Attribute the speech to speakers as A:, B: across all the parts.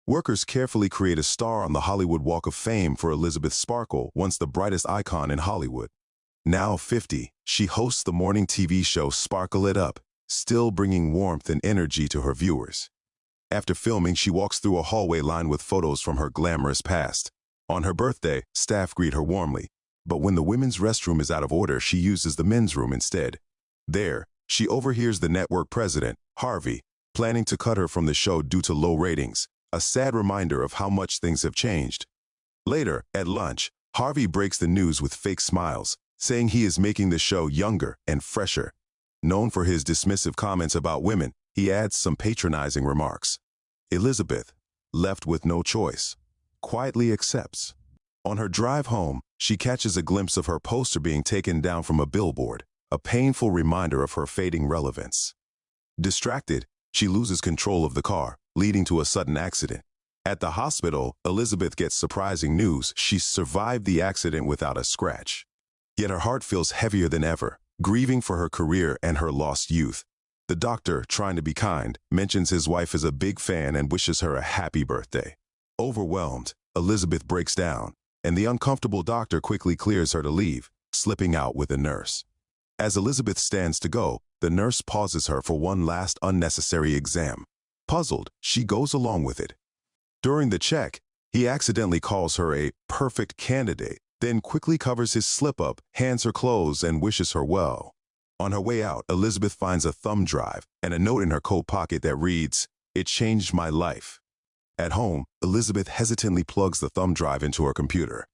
A: Workers carefully create a star on the Hollywood Walk of Fame for Elizabeth Sparkle, once the brightest icon in Hollywood. Now 50, she hosts the morning TV show Sparkle It Up, still bringing warmth and energy to her viewers. After filming, she walks through a hallway lined with photos from her glamorous past. On her birthday, staff greet her warmly, but when the women's restroom is out of order, she uses the men's room instead. There, she overhears the network president, Harvey, planning to cut her from the show due to low ratings, a sad reminder of how much things have changed. Later, at lunch, Harvey breaks the news with fake smiles, saying he is making the show younger and fresher. Known for his dismissive comments about women, he adds some patronizing remarks. Elizabeth, left with no choice, quietly accepts. On her drive home, she catches a glimpse of her poster being taken down from a billboard, a painful reminder of her fading relevance. Distracted, she loses control of the car, leading to a sudden accident. At the hospital, Elizabeth gets surprising news: she survived the accident without a scratch. Yet her heart feels heavier than ever, grieving for her career and her lost youth. The doctor, trying to be kind, mentions his wife is a big fan and wishes her a happy birthday. Overwhelmed, Elizabeth breaks down, and the uncomfortable doctor quickly clears her to leave, slipping out with a nurse. As Elizabeth stands to go, the nurse pauses her for one last unnecessary exam. Puzzled, she goes along with it. During the check, he accidentally calls her a perfect candidate, then quickly covers his slip-up, hands her clothes, and wishes her well. On her way out, Elizabeth finds a thumb drive and a note in her coat pocket that reads, "It changed my life." At home, Elizabeth hesitantly plugs the thumb drive into her computer.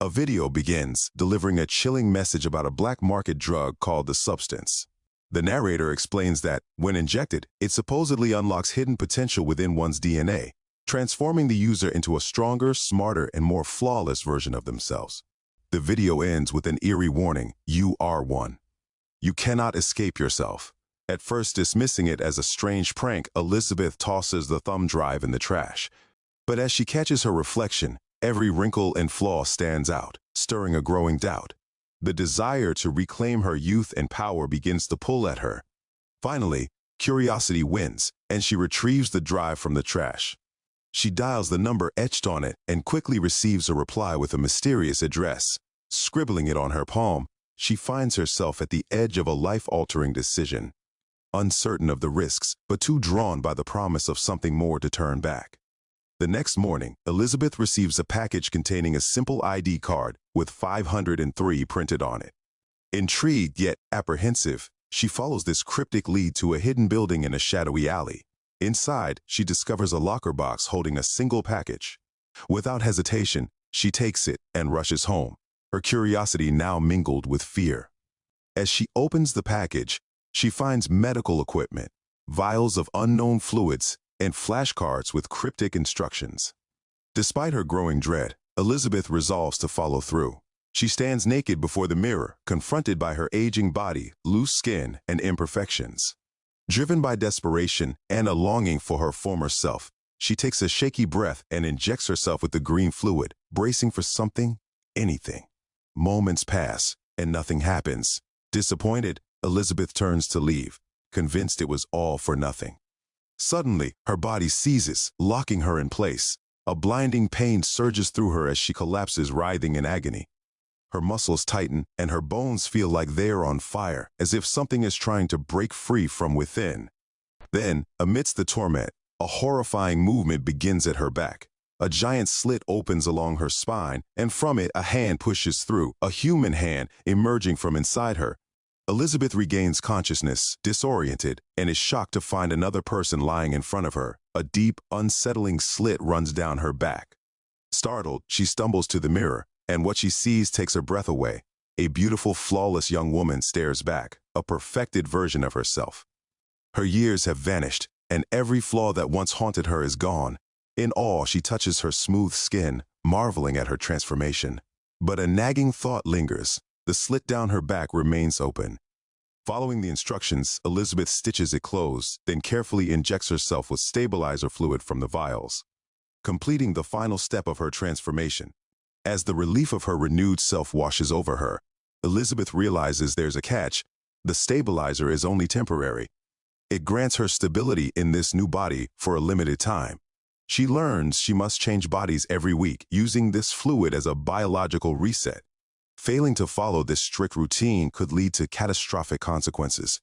A: A video begins, delivering a chilling message about a black market drug called the substance. The narrator explains that, when injected, it supposedly unlocks hidden potential within one's DNA, transforming the user into a stronger, smarter, and more flawless version of themselves. The video ends with an eerie warning: "You are one. You cannot escape yourself." At first dismissing it as a strange prank, Elizabeth tosses the thumb drive in the trash. But as she catches her reflection, every wrinkle and flaw stands out, stirring a growing doubt. The desire to reclaim her youth and power begins to pull at her. Finally, curiosity wins, and she retrieves the drive from the trash. She dials the number etched on it and quickly receives a reply with a mysterious address. Scribbling it on her palm, she finds herself at the edge of a life-altering decision. Uncertain of the risks, but too drawn by the promise of something more to turn back. The next morning, Elizabeth receives a package containing a simple ID card with 503 printed on it. Intrigued yet apprehensive, she follows this cryptic lead to a hidden building in a shadowy alley. Inside, she discovers a locker box holding a single package. Without hesitation, she takes it and rushes home, her curiosity now mingled with fear. As she opens the package, she finds medical equipment, vials of unknown fluids, and flashcards with cryptic instructions. Despite her growing dread, Elizabeth resolves to follow through. She stands naked before the mirror, confronted by her aging body, loose skin, and imperfections. Driven by desperation and a longing for her former self, she takes a shaky breath and injects herself with the green fluid, bracing for something, anything. Moments pass, and nothing happens. Disappointed, Elizabeth turns to leave, convinced it was all for nothing. Suddenly, her body seizes, locking her in place. A blinding pain surges through her as she collapses, writhing in agony. Her muscles tighten, and her bones feel like they're on fire, as if something is trying to break free from within. Then, amidst the torment, a horrifying movement begins at her back. A giant slit opens along her spine, and from it a hand pushes through, a human hand emerging from inside her. Elizabeth regains consciousness, disoriented, and is shocked to find another person lying in front of her. A deep, unsettling slit runs down her back. Startled, she stumbles to the mirror, and what she sees takes her breath away. A beautiful, flawless young woman stares back, a perfected version of herself. Her years have vanished, and every flaw that once haunted her is gone. In awe, she touches her smooth skin, marveling at her transformation. But a nagging thought lingers. The slit down her back remains open. Following the instructions, Elizabeth stitches it closed, then carefully injects herself with stabilizer fluid from the vials, completing the final step of her transformation. As the relief of her renewed self washes over her, Elizabeth realizes there's a catch. The stabilizer is only temporary. It grants her stability in this new body for a limited time. She learns she must change bodies every week, using this fluid as a biological reset. Failing to follow this strict routine could lead to catastrophic consequences.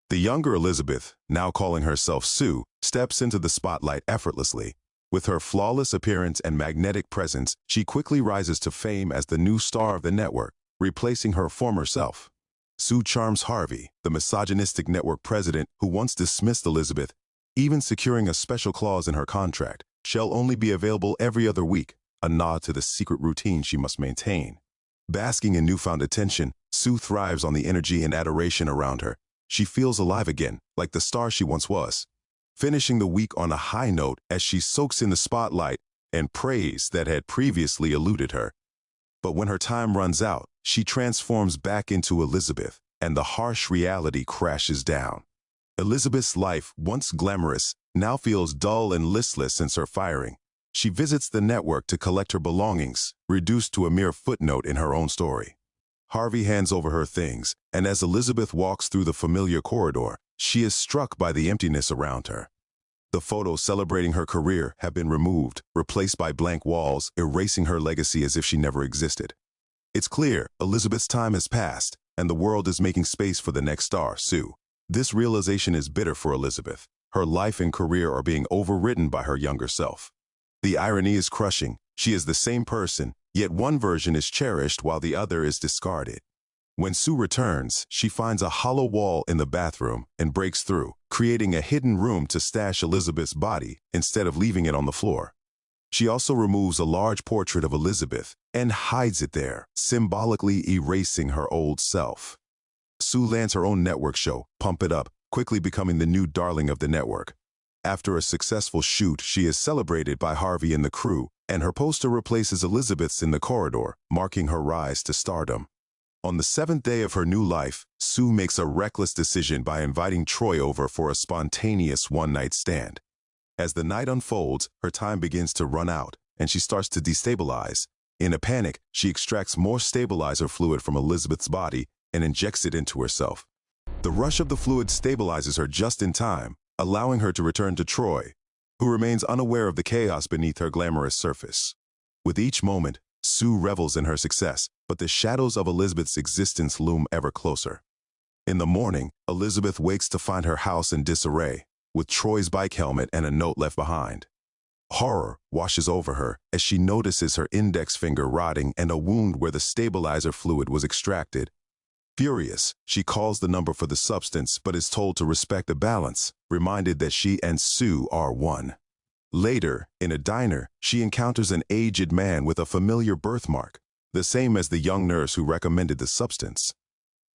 A: The younger Elizabeth, now calling herself Sue, steps into the spotlight effortlessly. With her flawless appearance and magnetic presence, she quickly rises to fame as the new star of the network, replacing her former self. Sue charms Harvey, the misogynistic network president who once dismissed Elizabeth, even securing a special clause in her contract. She'll only be available every other week, a nod to the secret routine she must maintain. Basking in newfound attention, Sue thrives on the energy and adoration around her. She feels alive again, like the star she once was. Finishing the week on a high note as she soaks in the spotlight and praise that had previously eluded her. But when her time runs out, she transforms back into Elizabeth, and the harsh reality crashes down. Elizabeth's life, once glamorous, now feels dull and listless since her firing. She visits the network to collect her belongings, reduced to a mere footnote in her own story. Harvey hands over her things, and as Elizabeth walks through the familiar corridor, she is struck by the emptiness around her. The photos celebrating her career have been removed, replaced by blank walls, erasing her legacy as if she never existed. It's clear Elizabeth's time has passed, and the world is making space for the next star, Sue. This realization is bitter for Elizabeth. Her life and career are being overwritten by her younger self. The irony is crushing. She is the same person, yet one version is cherished while the other is discarded. When Sue returns, she finds a hollow wall in the bathroom and breaks through, creating a hidden room to stash Elizabeth's body instead of leaving it on the floor. She also removes a large portrait of Elizabeth and hides it there, symbolically erasing her old self. Sue lands her own network show, Pump It Up, quickly becoming the new darling of the network. After a successful shoot, she is celebrated by Harvey and the crew, and her poster replaces Elizabeth's in the corridor, marking her rise to stardom. On the 7th day of her new life, Sue makes a reckless decision by inviting Troy over for a spontaneous one-night stand. As the night unfolds, her time begins to run out, and she starts to destabilize. In a panic, she extracts more stabilizer fluid from Elizabeth's body and injects it into herself. The rush of the fluid stabilizes her just in time, allowing her to return to Troy, who remains unaware of the chaos beneath her glamorous surface. With each moment, Sue revels in her success, but the shadows of Elizabeth's existence loom ever closer. In the morning, Elizabeth wakes to find her house in disarray, with Troy's bike helmet and a note left behind. Horror washes over her as she notices her index finger rotting and a wound where the stabilizer fluid was extracted. Furious, she calls the number for the substance but is told to respect the balance, reminded that she and Sue are one. Later, in a diner, she encounters an aged man with a familiar birthmark, the same as the young nurse who recommended the substance.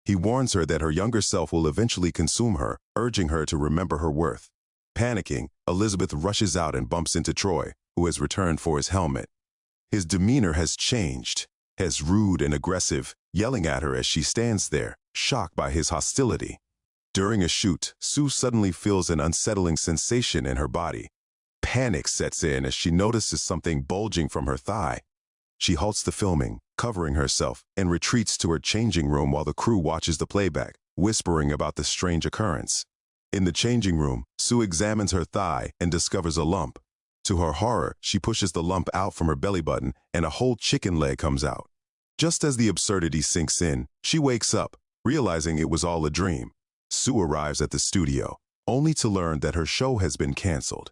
A: He warns her that her younger self will eventually consume her, urging her to remember her worth. Panicking, Elizabeth rushes out and bumps into Troy, who has returned for his helmet. His demeanor has changed, as rude and aggressive, yelling at her as she stands there, shocked by his hostility. During a shoot, Sue suddenly feels an unsettling sensation in her body. Panic sets in as she notices something bulging from her thigh. She halts the filming, covering herself, and retreats to her changing room while the crew watches the playback, whispering about the strange occurrence. In the changing room, Sue examines her thigh and discovers a lump. To her horror, she pushes the lump out from her belly button and a whole chicken leg comes out. Just as the absurdity sinks in, she wakes up, realizing it was all a dream. Sue arrives at the studio, only to learn that her show has been canceled.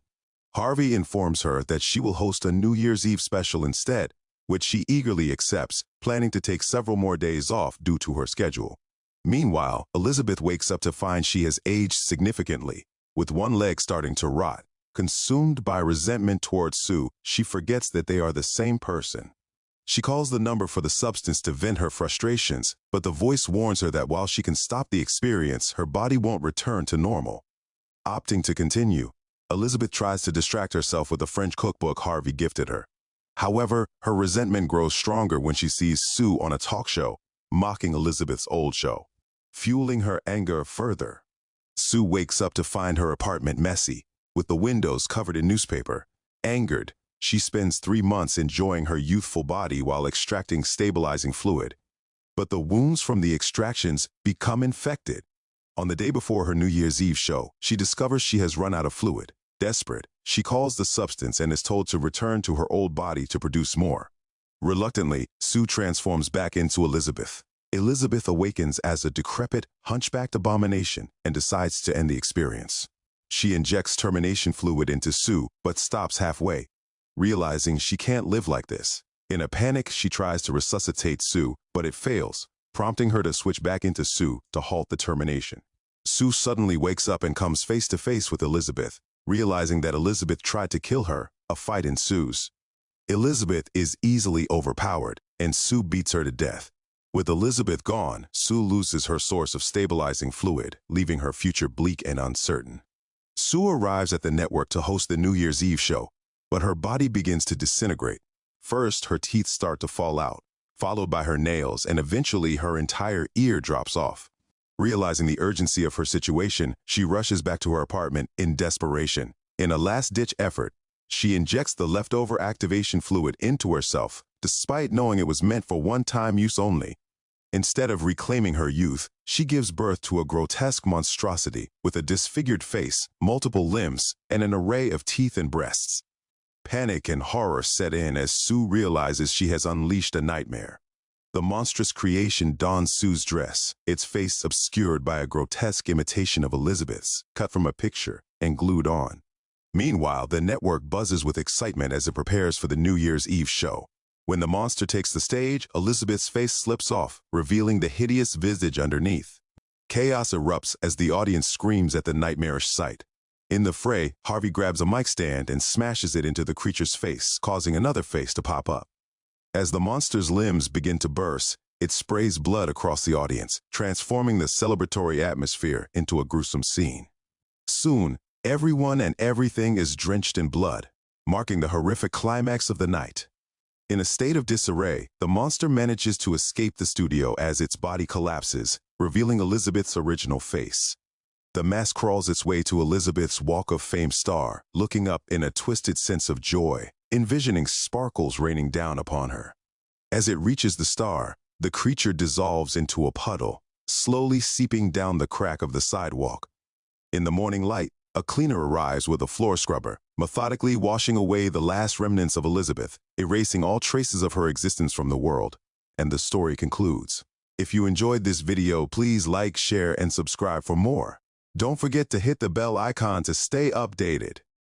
A: Harvey informs her that she will host a New Year's Eve special instead, which she eagerly accepts, planning to take several more days off due to her schedule. Meanwhile, Elizabeth wakes up to find she has aged significantly, with one leg starting to rot. Consumed by resentment towards Sue, she forgets that they are the same person. She calls the number for the substance to vent her frustrations, but the voice warns her that while she can stop the experience, her body won't return to normal. Opting to continue, Elizabeth tries to distract herself with a French cookbook Harvey gifted her. However, her resentment grows stronger when she sees Sue on a talk show, mocking Elizabeth's old show, fueling her anger further. Sue wakes up to find her apartment messy, with the windows covered in newspaper. Angered, she spends 3 months enjoying her youthful body while extracting stabilizing fluid. But the wounds from the extractions become infected. On the day before her New Year's Eve show, she discovers she has run out of fluid. Desperate, She calls the substance and is told to return to her old body to produce more. Reluctantly, Sue transforms back into Elizabeth. Elizabeth awakens as a decrepit, hunchbacked abomination and decides to end the experience. She injects termination fluid into Sue, but stops halfway, realizing she can't live like this. In a panic, she tries to resuscitate Sue, but it fails, prompting her to switch back into Sue to halt the termination. Sue suddenly wakes up and comes face to face with Elizabeth, realizing that Elizabeth tried to kill her. A fight ensues. Elizabeth is easily overpowered, and Sue beats her to death. With Elizabeth gone, Sue loses her source of stabilizing fluid, leaving her future bleak and uncertain. Sue arrives at the network to host the New Year's Eve show, but her body begins to disintegrate. First, her teeth start to fall out, followed by her nails, and eventually her entire ear drops off. Realizing the urgency of her situation, she rushes back to her apartment in desperation. In a last-ditch effort, she injects the leftover activation fluid into herself, despite knowing it was meant for one-time use only. Instead of reclaiming her youth, she gives birth to a grotesque monstrosity with a disfigured face, multiple limbs, and an array of teeth and breasts. Panic and horror set in as Sue realizes she has unleashed a nightmare. The monstrous creation dons Sue's dress, its face obscured by a grotesque imitation of Elizabeth's, cut from a picture and glued on. Meanwhile, the network buzzes with excitement as it prepares for the New Year's Eve show. When the monster takes the stage, Elizabeth's face slips off, revealing the hideous visage underneath. Chaos erupts as the audience screams at the nightmarish sight. In the fray, Harvey grabs a mic stand and smashes it into the creature's face, causing another face to pop up. As the monster's limbs begin to burst, it sprays blood across the audience, transforming the celebratory atmosphere into a gruesome scene. Soon, everyone and everything is drenched in blood, marking the horrific climax of the night. In a state of disarray, the monster manages to escape the studio as its body collapses, revealing Elizabeth's original face. The mask crawls its way to Elizabeth's Walk of Fame star, looking up in a twisted sense of joy, envisioning sparkles raining down upon her. As it reaches the star, the creature dissolves into a puddle, slowly seeping down the crack of the sidewalk. In the morning light, a cleaner arrives with a floor scrubber, methodically washing away the last remnants of Elizabeth, erasing all traces of her existence from the world. And the story concludes. If you enjoyed this video, please like, share, and subscribe for more. Don't forget to hit the bell icon to stay updated.